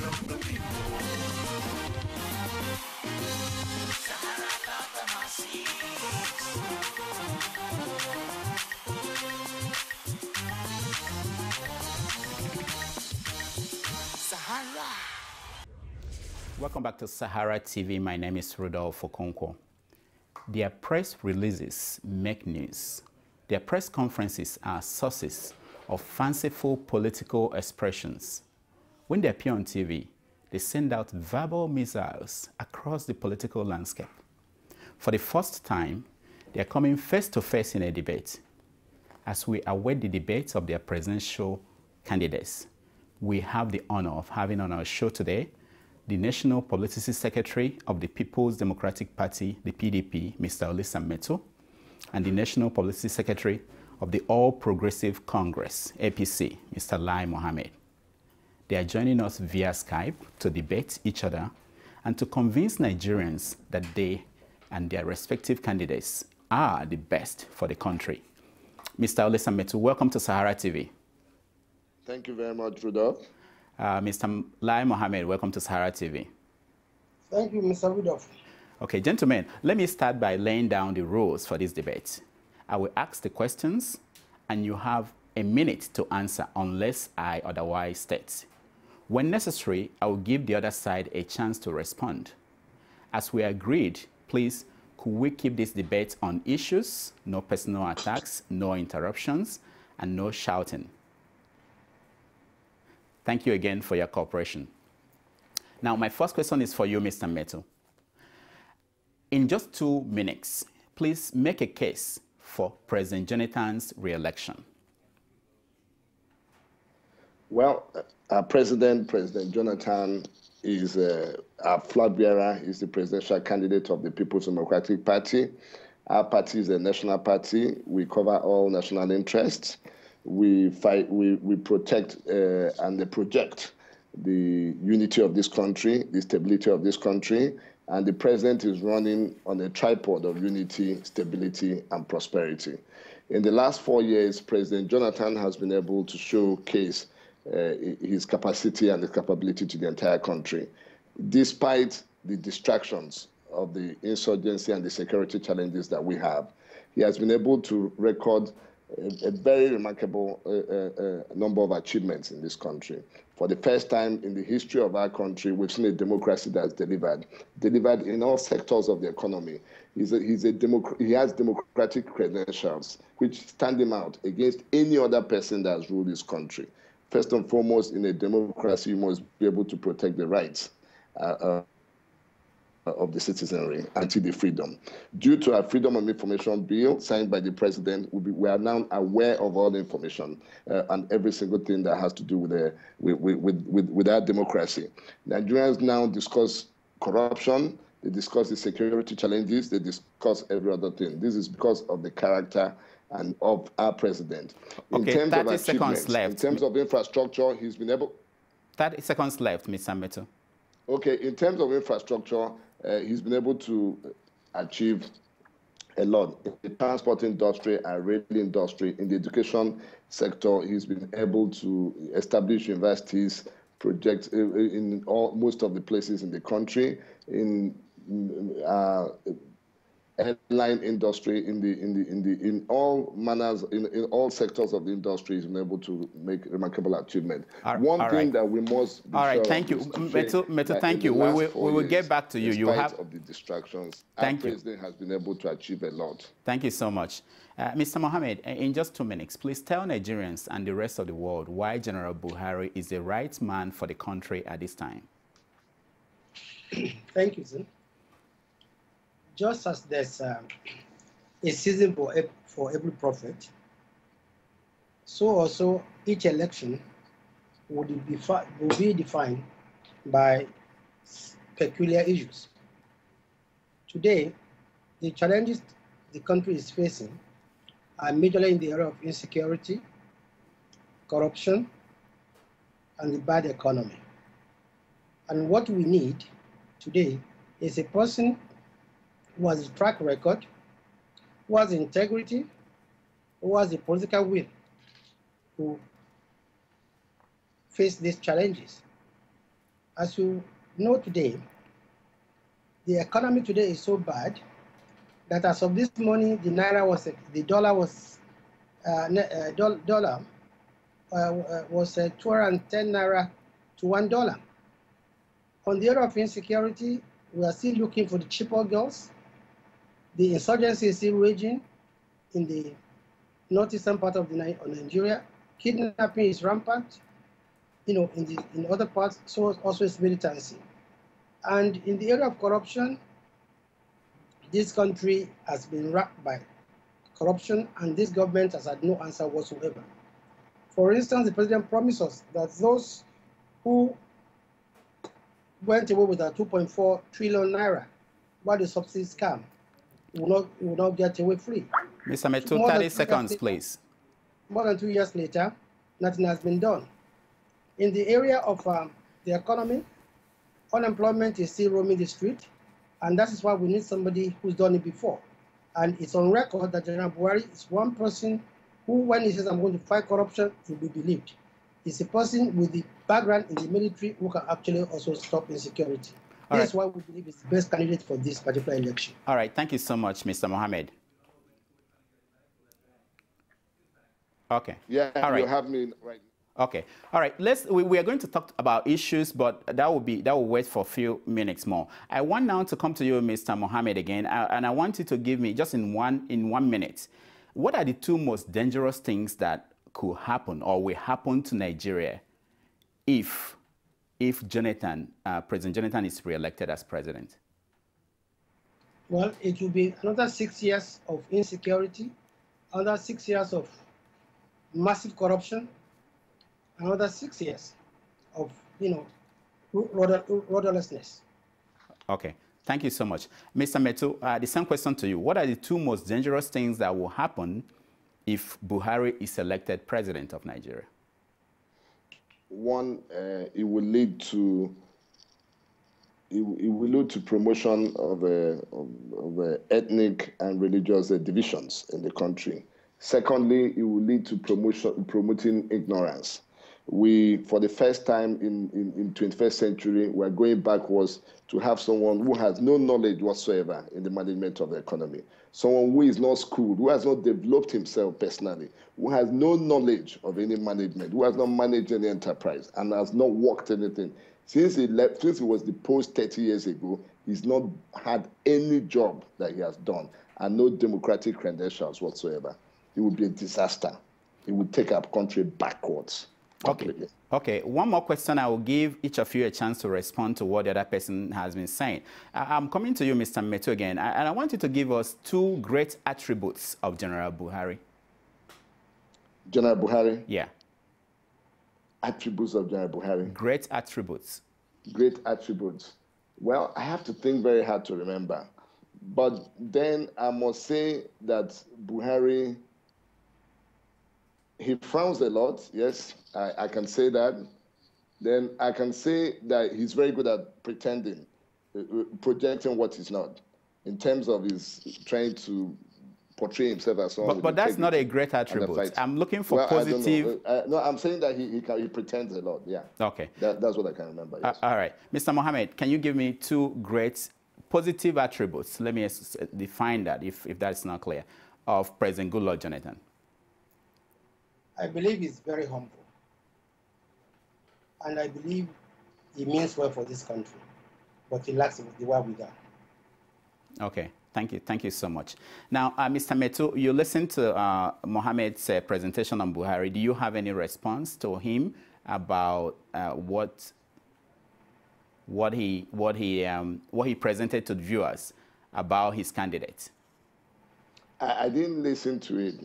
of the people. Sahara Sahara. Welcome back to Sahara TV. My name is Rudolph Okonkwo. Their press releases make news. Their press conferences are sources of fanciful political expressions. When they appear on TV, they send out verbal missiles across the political landscape. For the first time, they are coming face to face in a debate. As we await the debates of their presidential candidates, we have the honor of having on our show today the National Publicity Secretary of the People's Democratic Party, the PDP, Mr. Olisa Metuh, and the National Publicity Secretary of the All Progressive Congress, APC, Mr. Lai Mohammed. They are joining us via Skype to debate each other and to convince Nigerians that they and their respective candidates are the best for the country. Mr. Olisa Metuh, welcome to Sahara TV. Thank you very much, Rudolph. Mr. Lai Mohammed, welcome to Sahara TV. Thank you, Mr. Rudolph. Okay, gentlemen, let me start by laying down the rules for this debate. I will ask the questions, and you have a minute to answer unless I otherwise state. When necessary, I will give the other side a chance to respond. As we agreed, please, could we keep this debate on issues, no personal attacks, no interruptions, and no shouting. Thank you again for your cooperation. Now, my first question is for you, Mr. Metuh. In just 2 minutes, please make a case for President Jonathan's re-election. Well, our President Jonathan, is our flag bearer, is the presidential candidate of the People's Democratic Party. Our party is a national party. We cover all national interests. We fight, we protect and project the unity of this country, the stability of this country, and the president is running on a tripod of unity, stability, and prosperity. In the last 4 years, President Jonathan has been able to showcase his capacity and his capability to the entire country, despite the distractions of the insurgency and the security challenges that we have. He has been able to record a very remarkable number of achievements in this country. For the first time in the history of our country, we've seen a democracy that's delivered in all sectors of the economy. He has democratic credentials, which stand him out against any other person that has ruled this country. First and foremost, in a democracy, you must be able to protect the rights of the citizenry until the freedom. Due to our Freedom of Information Bill signed by the President, we are now aware of all the information and every single thing that has to do with our democracy. Nigerians now discuss corruption, they discuss the security challenges, they discuss every other thing. This is because of the character and of our president. Okay, in terms 30 of seconds left. In terms of infrastructure, he's been able... 30 seconds left, Mr. Metuh. Okay, in terms of infrastructure, he's been able to achieve a lot. In the transport industry and rail industry, in the education sector, he's been able to establish universities, projects in most of the places in the country. In airline industry, in all manners, in all sectors of the industry, he's been able to make remarkable achievement. One thing that we must be sure thank you, Metuh, thank you. We will get back to you. You have of the distractions. Our president has been able to achieve a lot. Thank you so much, Mr. Mohammed. In just 2 minutes, please tell Nigerians and the rest of the world why General Buhari is the right man for the country at this time. Thank you, sir. Just as there's a season for every prophet, so also each election will be defined by peculiar issues. Today, the challenges the country is facing are majorly in the area of insecurity, corruption, and the bad economy. And what we need today is a person who has a track record, who has integrity, who has the political will to face these challenges. as you know today, the economy today is so bad that as of this morning, the dollar was 210 naira to $1. On the area of insecurity, we are still looking for the cheaper girls. The insurgency is still raging in the northeastern part of Nigeria. Kidnapping is rampant, in other parts, so also is militancy. And in the area of corruption, this country has been racked by corruption, and this government has had no answer whatsoever. For instance, the president promised us that those who went away with a 2.4 trillion naira while the subsidies come will not get away free. Mr. Metuh, 30 seconds, please. More than 2 years later, nothing has been done. In the area of the economy, unemployment is still roaming the street, and that is why we need somebody who's done it before. And it's on record that General Buhari is one person who, when he says, I'm going to fight corruption, will be believed. He's a person with the background in the military who can actually also stop insecurity. That's why we believe he's the best candidate for this particular election. All right. Thank you so much, Mr. Mohammed. Okay. Yeah, all right. You have me right. Okay. All right. We are going to talk about issues, but that will wait for a few minutes more. I want now to come to you, Mr. Mohammed, again, and I want you to give me just in 1 minute, what are the two most dangerous things that could happen or will happen to Nigeria if President Jonathan is re-elected as president? Well, it will be another 6 years of insecurity, another 6 years of massive corruption, another 6 years of, rudderlessness. Okay. Thank you so much. Mr. Metuh, the same question to you. What are the two most dangerous things that will happen if Buhari is elected president of Nigeria? One, it will lead to promotion of ethnic and religious divisions in the country. Secondly, it will lead to promoting ignorance. We, for the first time in 21st century, we're going backwards to have someone who has no knowledge whatsoever in the management of the economy. Someone who is not schooled, who has not developed himself personally, who has no knowledge of any management, who has not managed any enterprise, and has not worked anything. Since he was deposed 30 years ago, he's not had any job that he has done, and no democratic credentials whatsoever. It would be a disaster. It would take our country backwards. Completely. Okay. One more question. I will give each of you a chance to respond to what the other person has been saying. I'm coming to you, Mr. Metuh, again, and I want you to give us two great attributes of General Buhari. General Buhari? Yeah. Attributes of General Buhari. Great attributes. Great attributes. Well, I have to think very hard to remember. But then I must say that Buhari, he frowns a lot, yes, I can say that. Then I can say that he's very good at pretending, projecting what he's not, in terms of his trying to portray himself as someone. But that's not a great attribute. I'm looking for positive. No, I'm saying that he pretends a lot, yeah. Okay. That's what I can remember, yes. All right. Mr. Mohammed, can you give me two great positive attributes? Let me define that, if that's not clear, of President Goodluck Jonathan. I believe he's very humble. And I believe he means well for this country. But he lacks the wherewithal. Okay. Thank you. Thank you so much. Now, Mr. Metuh, you listened to Mohammed's presentation on Buhari. Do you have any response to him about what he presented to the viewers about his candidate? I didn't listen to it.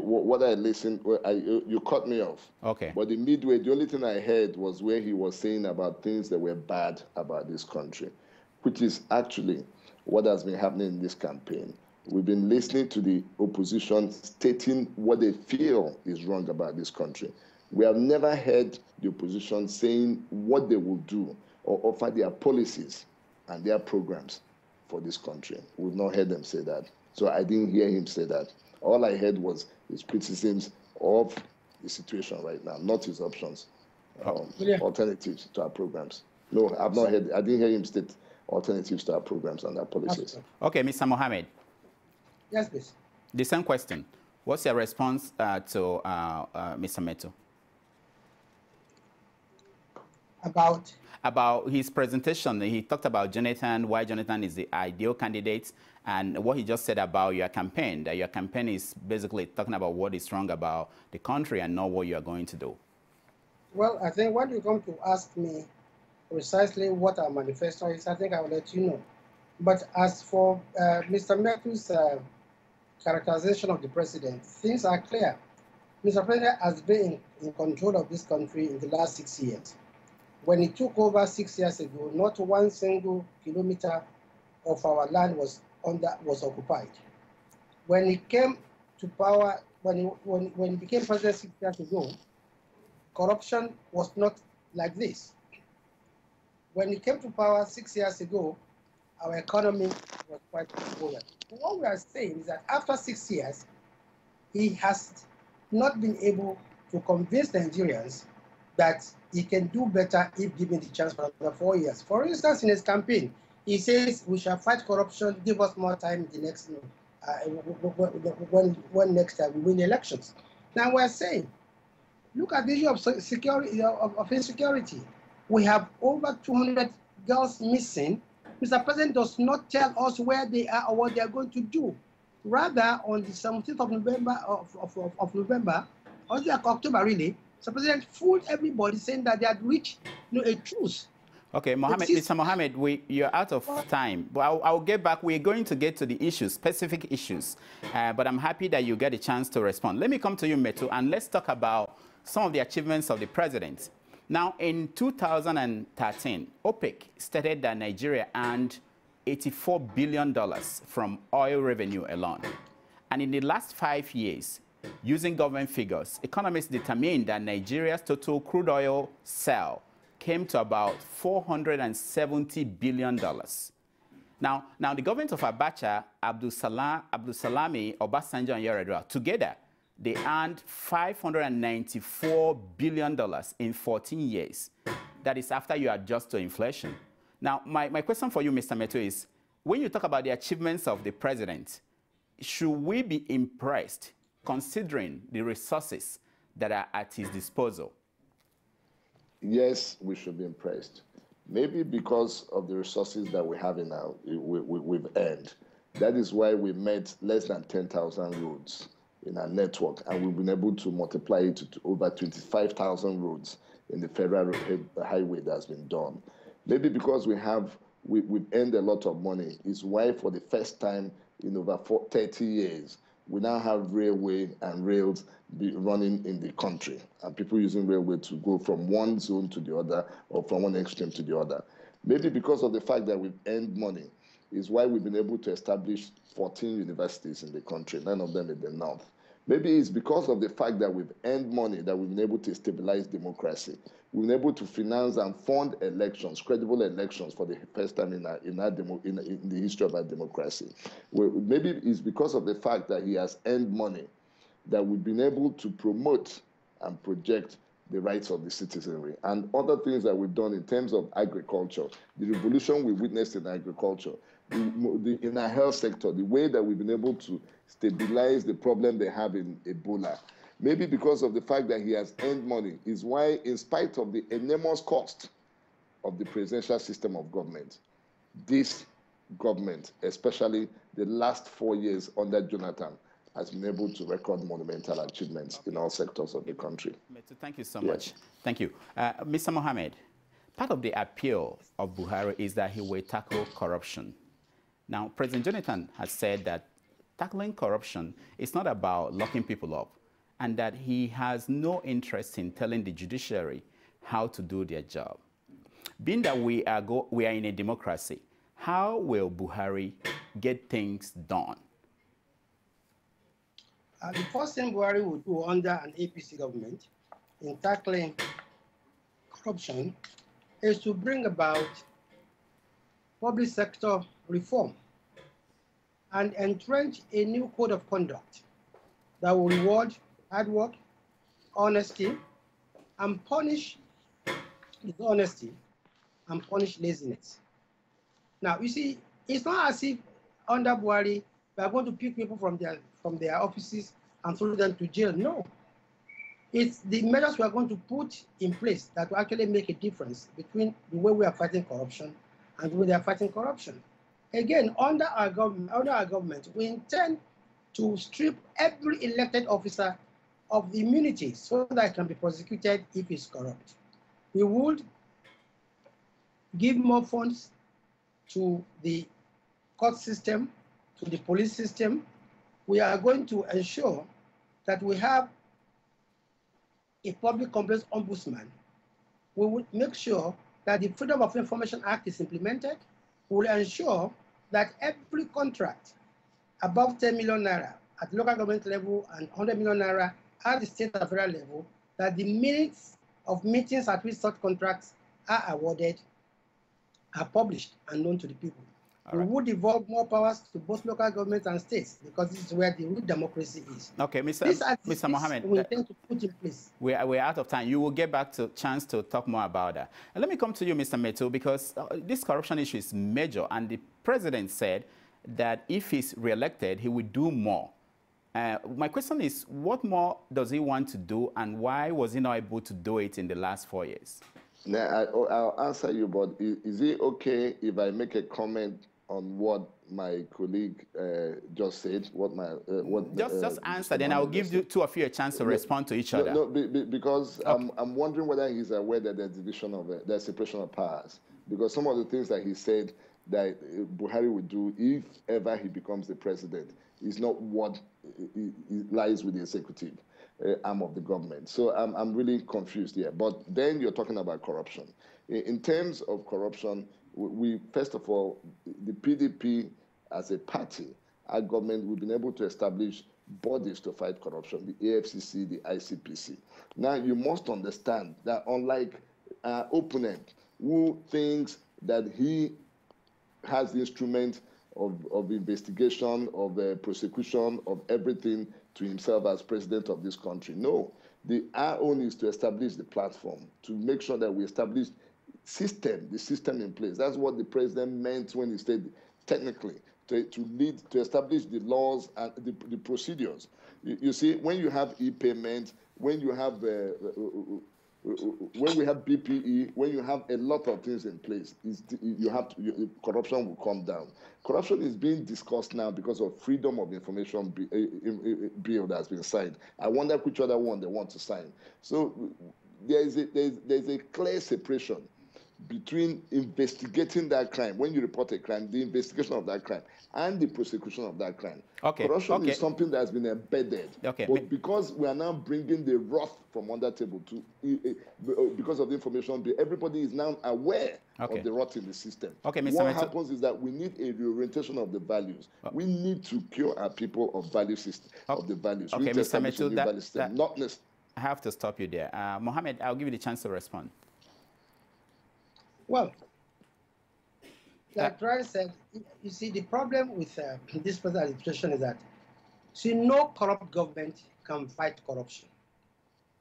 What I listened, you cut me off. Okay. But the midway, the only thing I heard was where he was saying about things that were bad about this country, which is actually what has been happening in this campaign. We've been listening to the opposition stating what they feel is wrong about this country. We have never heard the opposition saying what they will do or offer their policies and their programs for this country. We've not heard them say that. So I didn't hear him say that. All I heard was his criticisms of the situation right now, not his options, alternatives to our programs. No, I've not heard. I didn't hear him state alternatives to our programs and our policies. Okay, Mr. Mohammed. Yes, please. The same question. What's your response to Mr. Metuh? About his presentation. He talked about Jonathan, why Jonathan is the ideal candidate, and what he just said about your campaign, that your campaign is basically talking about what is wrong about the country and not what you are going to do. Well, I think when you come to ask me precisely what our manifesto is, I think I will let you know. But as for Mr. Metuh's characterization of the president, things are clear. Mr. President has been in control of this country in the last 6 years. When he took over 6 years ago, not one single kilometer of our land was occupied. When he came to power, when he became president 6 years ago, corruption was not like this. When he came to power 6 years ago, our economy was quite buoyant. What we are saying is that after 6 years, he has not been able to convince Nigerians that he can do better if given the chance for another 4 years. For instance, in his campaign, he says we shall fight corruption, give us more time in the next, when next time we win elections. Now we're saying, look at the issue of security, of insecurity. We have over 200 girls missing. Mr. President does not tell us where they are or what they are going to do. Rather, on the 17th of November, or October really, Mr. President fooled everybody saying that they had reached a truce. Okay, Mohammed, Mr. Mohammed, you're out of time. But I'll get back. We're going to get to the issues, specific issues. But I'm happy that you get a chance to respond. Let me come to you, Metuh, and let's talk about some of the achievements of the president. Now, in 2013, OPEC stated that Nigeria earned $84 billion from oil revenue alone. And in the last 5 years, using government figures, economists determined that Nigeria's total crude oil sale came to about $470 billion. Now the government of Abacha, Abdulsalami, Obasanjo, and Yar'Adua, together, they earned $594 billion in 14 years. That is after you adjust to inflation. Now, my question for you, Mr. Metuh, is when you talk about the achievements of the president, should we be impressed considering the resources that are at his disposal? Yes, we should be impressed. Maybe because of the resources that we have we've earned. That is why we met less than 10,000 roads in our network, and we've been able to multiply it to over 25,000 roads in the federal highway that's been done. Maybe because we've earned a lot of money is why for the first time in over 30 years, we now have railway and rails running in the country, and people using railway to go from one zone to the other or from one extreme to the other. Maybe because of the fact that we've earned money is why we've been able to establish 14 universities in the country, 9 of them in the north. Maybe it's because of the fact that we've earned money that we've been able to stabilize democracy. We've been able to finance and fund elections, credible elections for the first time in the history of our democracy. Maybe it's because of the fact that he has earned money that we've been able to promote and project the rights of the citizenry and other things that we've done in terms of agriculture, the revolution we witnessed in agriculture, in our health sector, the way that we've been able to stabilize the problem they have in Ebola. Maybe because of the fact that he has earned money is why, in spite of the enormous cost of the presidential system of government, this government, especially the last 4 years under Jonathan, has been able to record monumental achievements in all sectors of the country. Thank you so much. Thank you. Mr. Mohammed, part of the appeal of Buhari is that he will tackle corruption. Now, President Jonathan has said that tackling corruption is not about locking people up, and that he has no interest in telling the judiciary how to do their job. Being that we are in a democracy, how will Buhari get things done? The first thing Buhari will do under an APC government in tackling corruption is to bring about public sector reform and entrench a new code of conduct that will reward hard work, honesty, and punish dishonesty and punish laziness. Now, you see, it's not as if under Buhari, we are going to pick people from their offices and throw them to jail. No. It's the measures we are going to put in place that will actually make a difference between the way we are fighting corruption and the way they are fighting corruption. Again, under our government, we intend to strip every elected officer of the immunity so that it can be prosecuted if it's corrupt. We would give more funds to the court system, to the police system. We are going to ensure that we have a public complaints ombudsman. We will make sure that the Freedom of Information Act is implemented. We will ensure that every contract above 10 million naira at the local government level and 100 million naira at the state and federal level, that the minutes of meetings at which such contracts are awarded are published and known to the people. We would devolve more powers to both local governments and states because this is where the real democracy is. Okay, Mr. Mohammed, we intend to put in place. We're out of time. You will get back to chance to talk more about that. And let me come to you, Mr. Metuh, because this corruption issue is major, and the president said that if he's re-elected, he will do more. My question is, what more does he want to do, and why was he not able to do it in the last 4 years? Now, I'll answer you, but is it okay if I make a comment on what my colleague just said? Just answer, then I'll give you two of you a chance to respond to each other. No, because okay. I'm wondering whether he's aware that there's division of there's separation of powers. Because some of the things that he said that Buhari would do if ever he becomes the president is not what lies with the executive arm of the government. So I'm really confused here. But then you're talking about corruption. In terms of corruption, we first of all, the PDP as a party, our government, we've been able to establish bodies to fight corruption, the AFCC, the ICPC. Now, you must understand that unlike our opponent who thinks that he has the instrument of investigation, of prosecution, of everything to himself as president of this country. No, our own is to establish the platform, to make sure that we establish the system in place. That's what the president meant when he said, technically, to establish the laws and the procedures. You see, when you have e-payment, when you have when we have BPE, when you have a lot of things in place, corruption will come down. Corruption is being discussed now because of freedom of information bill that's been signed. I wonder which other one they want to sign. So there's a clear separation between investigating that crime, when you report a crime, the investigation of that crime, and the prosecution of that crime. Okay. Corruption is something that has been embedded. Okay. But because we are now bringing the wrath from under table because of the information bill, everybody is now aware of the rot in the system. Okay, Mr. What happens is that we need a reorientation of the values. We need to cure our people of value system, of the values. Okay, Mr. Metuh, I have to stop you there. Mohammed, I'll give you the chance to respond. Well, like Ryan said, you see, the problem with this present administration is that, see, no corrupt government can fight corruption.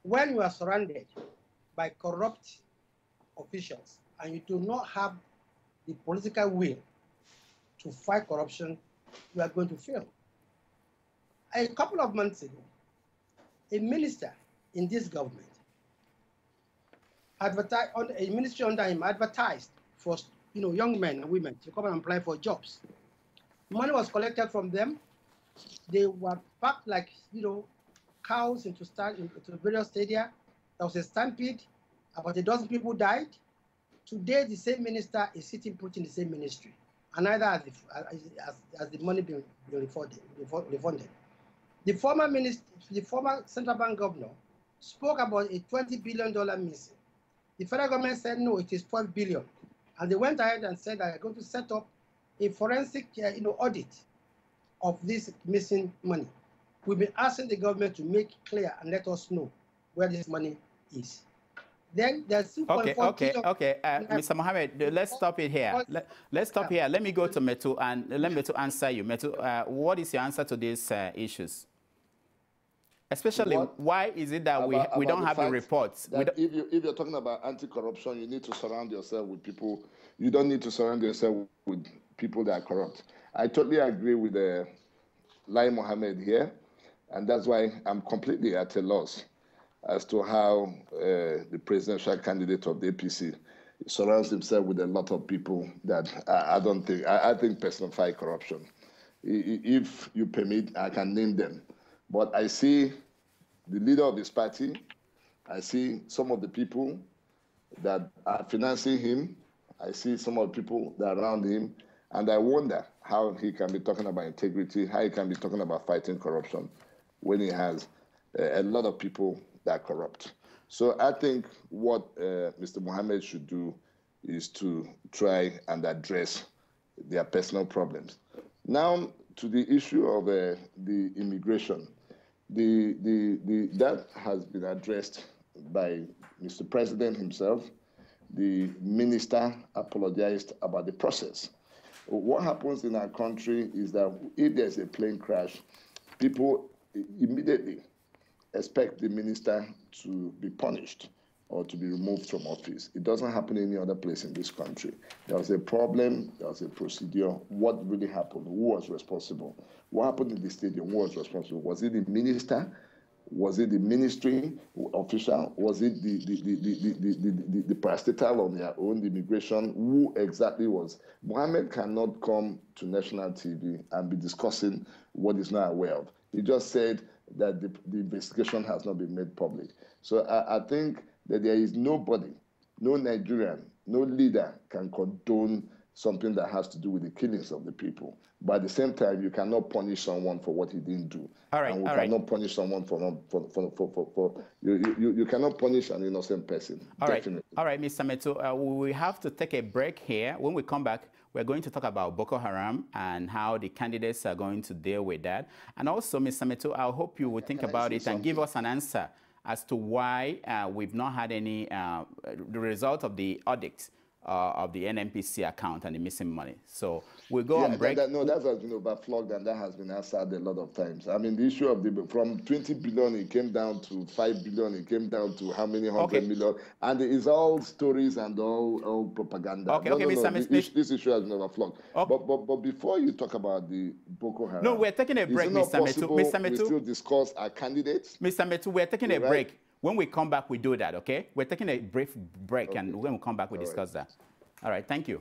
When you are surrounded by corrupt officials and you do not have the political will to fight corruption, you are going to fail. A couple of months ago, a minister in this government a ministry under him advertised for young men and women to come and apply for jobs. Money was collected from them. They were packed like cows into various stadia. There was a stampede. About a dozen people died. Today, the same minister is sitting put in the same ministry, and neither has the money been refunded. The former central bank governor spoke about a $20 billion missing. The federal government said, no, it is 12 billion. And they went ahead and said that they're going to set up a forensic audit of this missing money. We've been asking the government to make clear and let us know where this money is. Then there's 2.4 billion. Okay. Mr. Mohammed, let's stop it here. Let's stop here. Let me go to Metuh and let Metuh answer you. Metuh, what is your answer to these issues? Especially, why is it that we don't have the reports? That if you're talking about anti-corruption, you need to surround yourself with people. You don't need to surround yourself with people that are corrupt. I totally agree with Lai Mohammed here, and that's why I'm completely at a loss as to how the presidential candidate of the APC surrounds himself with a lot of people that I think personify corruption. If you permit, I can name them. But I see the leader of his party, I see some of the people that are financing him, I see some of the people that are around him, and I wonder how he can be talking about integrity, how he can be talking about fighting corruption when he has a lot of people that are corrupt. So I think what Mr. Mohammed should do is to try and address their personal problems. Now, to the issue of the immigration, that has been addressed by Mr. President himself. The minister apologized about the process. What happens in our country is that if there's a plane crash, people immediately expect the minister to be punished or to be removed from office. It doesn't happen any other place in this country. There was a problem, there was a procedure. What really happened? Who was responsible? What happened in the stadium? Who was responsible? Was it the minister? Was it the ministry official? Was it the parastatal on their own, the immigration? Who exactly was? Mohammed cannot come to national TV and be discussing what he's not aware of. He just said that the investigation has not been made public. So I think that there is nobody, no Nigerian, no leader can condone something that has to do with the killings of the people. But at the same time, you cannot punish someone for what he didn't do. All right, and we all cannot right. punish someone you cannot punish an innocent person. All right, definitely. all right, Mr. Metuh, we have to take a break here. When we come back, we're going to talk about Boko Haram and how the candidates are going to deal with that. And also, Mr. Metuh, I hope you will think about it and give us an answer as to why we've not had any the result of the audit of the NNPC account and the missing money. So we'll go on break. That has been overflogged, and that has been answered a lot of times. I mean, the issue of from 20 billion, it came down to 5 billion, it came down to how many hundred million, and it's all stories and all propaganda. This issue has been overflogged. Okay. But before you talk about the Boko Haram, no, we're taking a break, Mr. Metuh. Mr. Metuh, we still discuss our candidates. Mr. Metuh, we're taking a break. When we come back, we do that, okay? We're taking a brief break, and when we come back, we discuss that. All right, thank you.